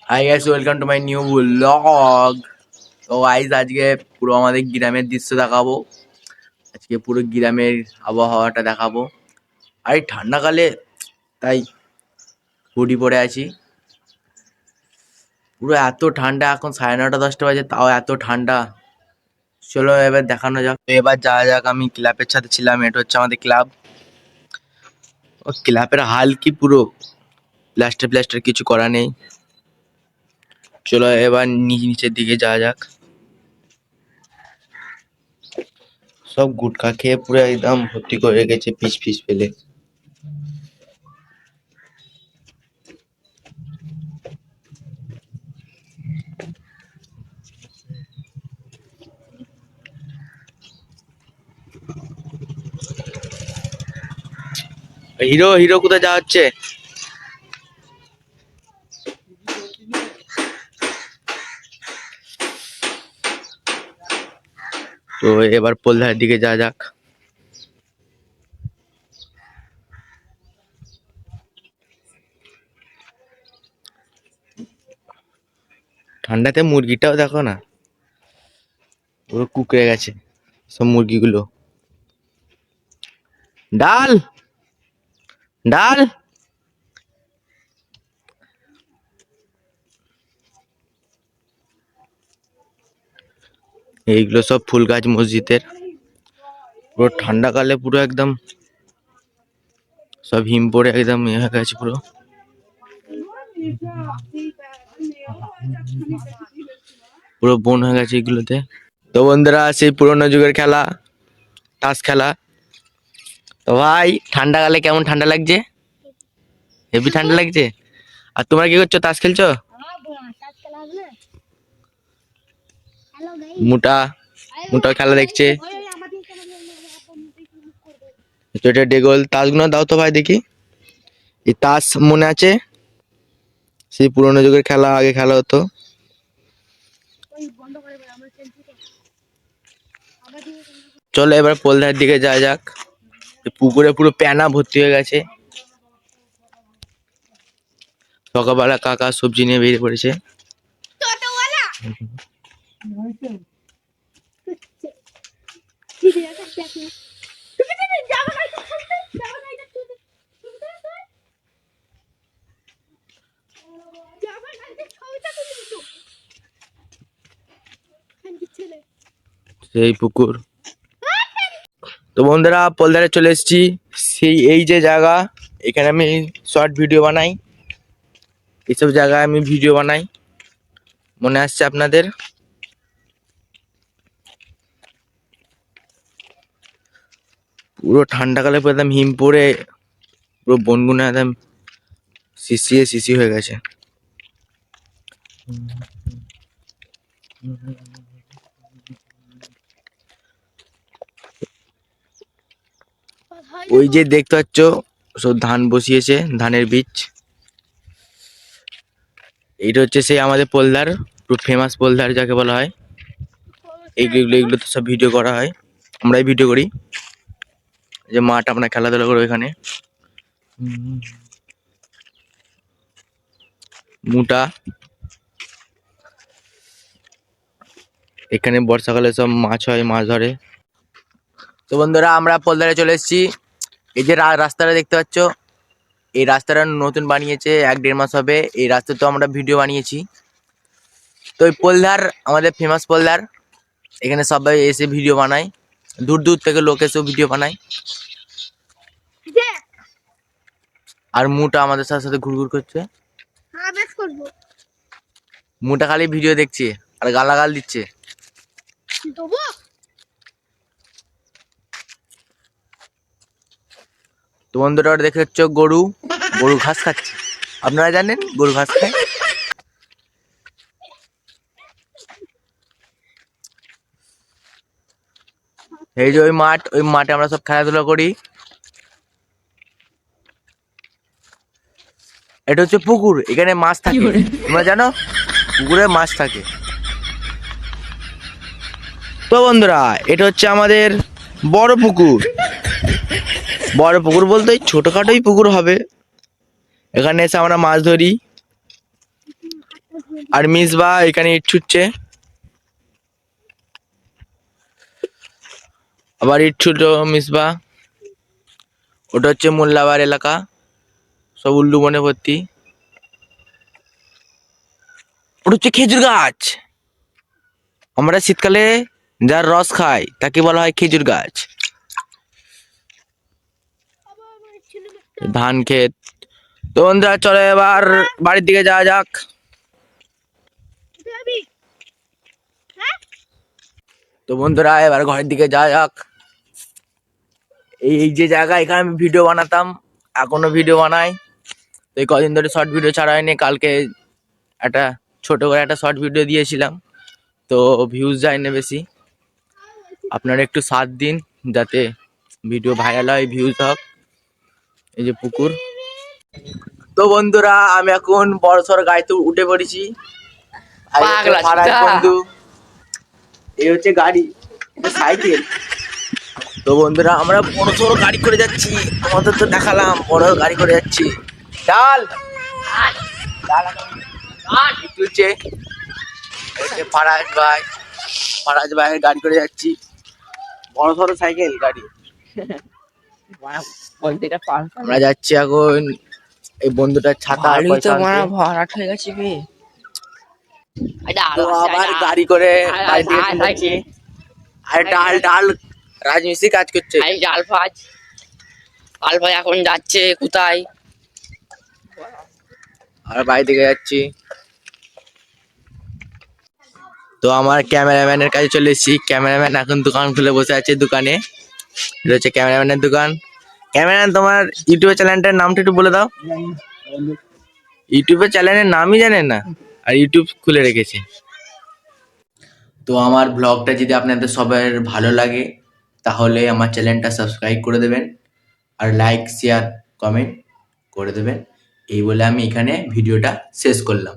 Hi guys, welcome to my new blog. তো guys আজকে পুরো আমাদের গ্রামের দৃশ্য দেখাবো। আজকে পুরো গ্রামের আবহাওয়াটা দেখাবো। আর এই ঠান্ডাকালে তাই হুডি পরে আছি। পুরো এত ঠান্ডা, এখন 9:30-10টা বাজে, তাও এত ঠান্ডা। চলো এবার দেখানো যাক। তো এবার যাওয়া যাক। আমি ক্লাবের সাথে ছিলাম, এটা হচ্ছে আমাদের ক্লাব। ও ক্লাবের হাল কি পুরো প্লাস্টার কিছু করা নেই। চলো এবার নিচের দিকে যাওয়া যাক। সব গুটখা খেয়ে পুরো একদম ভর্তি করে রেখেছে পিস পিস ফেলে। হিরো হিরো কোথায় যাওয়া হচ্ছে? তো এবার পোলধারের দিকে যাওয়া যাক। ঠান্ডাতে মুরগিটাও দেখো না, পুরো কুকড়ে গেছে সব মুরগিগুলো। ডাল ডাল এইগুলো সব ফুল গাছ মসজিদের। পুরো ঠান্ডাকালে পুরো একদম সব হিম পড়ে একদম হয়ে গেছে পুরো। পুরো বন হয়ে গেছে এগুলোতে। তো বন্ধুরা, সেই পুরোনো যুগের খেলা, তাস খেলা। তো ভাই ঠান্ডাকালে কেমন ঠান্ডা লাগছে? হেভি ঠান্ডা লাগছে। আর তোমরা কি করছো? তাস খেলছো? মোটা মোটা খেলা দেখছে। তো এটা ডেগোল। তাসগুলো দাও তো ভাই দেখি। এই তাস মনে আছে? সেই পুরোনো যুগের খেলা, আগে খেলা হতো। চলো এবার পোলধারের দিকে যাওয়া যাক। পুকুরে পুরো প্যানা ভর্তি হয়ে গেছে। সকালবেলা কাকা সবজি নিয়ে বেরিয়ে পড়েছে। সেই পুকুর। তো বন্ধুরা, পোলধারে চলে এসেছি। সেই এই যে জায়গা, এখানে আমি শর্ট ভিডিও বানাই। এইসব জায়গায় আমি ভিডিও বানাই, মনে আসছে আপনাদের? পুরো ঠান্ডাকালে পুরো একদম হিম পড়ে পুরো বনগুনা একদম শিশি হয়ে গেছে। ওই যে দেখতে পাচ্ছ সব ধান বসিয়েছে, ধানের বীজ। এইটা হচ্ছে সেই আমাদের পোলদার, পুরো ফেমাস পোলদার যাকে বলা হয়। এইগুলো তো সব ভিডিও করা হয়, আমরাই ভিডিও করি। যে মাঠ, আমরা খেলাধুলা করবো এখানে। মুটা এখানে বর্ষাকালে সব মাছ হয়, মাছ ধরে। তো বন্ধুরা, আমরা পোলদারে চলে এসেছি। এই যে রাস্তাটা দেখতে পাচ্ছ, এই রাস্তাটা নতুন বানিয়েছে, 1-1.5 মাস হবে। এই রাস্তা তো আমরা ভিডিও বানিয়েছি। তো এই পোলদার আমাদের ফেমাস পোলদার, এখানে সবাই এসে ভিডিও বানায়, দূর দূর থেকে লোক এসেও ভিডিও বানায়। আর মুটা আমাদের সাথে সাথে ঘুরঘুর করছে। মুটা খালি ভিডিও দেখছে আর গালাগাল দিচ্ছে। তো বন্ধুরা, দেখে হচ্ছে গরু ঘাস খাচ্ছে। আপনারা জানেন গরু ঘাস খায়? এই যে ওই মাঠে আমরা সব খেলাধুলা করি। এটা হচ্ছে পুকুর, এখানে মাছ থাকে। তোমরা জানো পুকুরে মাছ থাকে? তো বন্ধুরা, এটা হচ্ছে আমাদের বড় পুকুর। বড় পুকুর বলতে ছোটখাটোই পুকুর হবে। এখানে এসে আমরা মাছ ধরি। আর মিসবা এখানে ইট ছুটছে, আবার ইট ছুটলো মিসবা। ওটা হচ্ছে মোল্লাবার এলাকা, সব উল্লু বনে ভর্তি। ওটা হচ্ছে খেজুর গাছ। আমরা শীতকালে যার রস খাই তাকে বলা হয় খেজুর গাছ। ধান ক্ষেত। তো বন্ধুরা চলো এবার বাড়ির দিকে যাওয়া যাক। তো বন্ধুরা এবার ঘরের দিকে যাওয়া যাক। এই যে জায়গা, এখানে আমি ভিডিও বানাতাম, এখনো ভিডিও বানাই। তো এই কদিন ধরে শর্ট ভিডিও ছাড়া হয়নি। কালকে একটা ছোট করে একটা শর্ট ভিডিও দিয়েছিলাম, তো ভিউজ যায় না বেশি। আপনারা একটু সাথ দিন যাতে ভিডিও ভাইরাল হয়, ভিউজ হোক। এই যে পুকুর। তো বন্ধুরা আমি এখন বড়সড় গাড়িতে উঠে পড়েছি। বন্ধু এই হচ্ছে গাড়ি, সাইকেল। তো বন্ধুরা আমরা বড়সড় গাড়ি করে যাচ্ছি, আমাদের তো দেখালাম বড় গাড়ি করে যাচ্ছি। ডাল তুলছে ফারাজ ভাইয়ের গাড়ি করে যাচ্ছি, বড়সড় সাইকেল গাড়ি। আমরা যাচ্ছি এখন। এই বন্ধুটার ছাতা ভরাট হয়ে গেছে বে। তো আবার গাড়ি করে আর ডাল ডাল রাজমিস্ত্রি কাজ করছে। ডাল ভাজ এখন যাচ্ছে কোথায়? আর বাড়ি থেকে যাচ্ছি। তো আমার ক্যামেরাম্যানের কাছে চলে এসেছি। ক্যামেরাম্যান এখন দোকান খুলে বসে আছে দোকানে। এটা হচ্ছে ক্যামেরাম্যানের দোকান। ক্যামেরাম্যান তোমার ইউটিউবের চ্যানেলটার নামটা একটু বলে দাও। ইউটিউবের চ্যানেলের নামই জানেন না, আর ইউটিউব খুলে রেখেছে। তো আমার ব্লগটা যদি আপনাদের সবার ভালো লাগে তাহলে আমার চ্যানেলটা সাবস্ক্রাইব করে দেবেন, আর লাইক শেয়ার কমেন্ট করে দেবেন। এই বলে আমি এখানে ভিডিওটা শেষ করলাম।